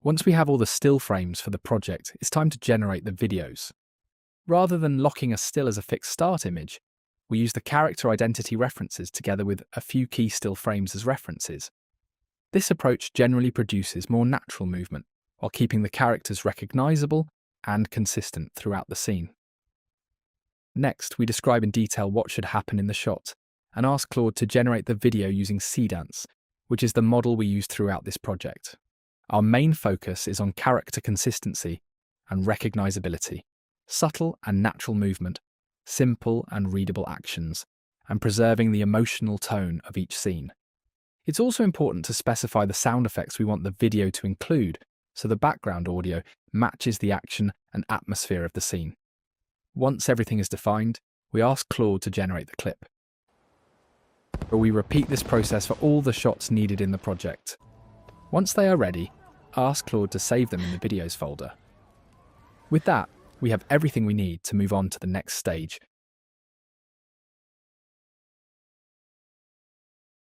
Once we have all the still frames for the project, it's time to generate the videos. Rather than locking a still as a fixed start image, we use the character identity references together with a few key still frames as references. This approach generally produces more natural movement, while keeping the characters recognizable and consistent throughout the scene. Next, we describe in detail what should happen in the shot, and ask Claude to generate the video using Seedance, which is the model we use throughout this project. Our main focus is on character consistency and recognizability, subtle and natural movement, simple and readable actions, and preserving the emotional tone of each scene. It's also important to specify the sound effects we want the video to include, so the background audio matches the action and atmosphere of the scene. Once everything is defined, we ask Claude to generate the clip. We repeat this process for all the shots needed in the project. Once they are ready, ask Claude to save them in the videos folder. With that, we have everything we need to move on to the next stage,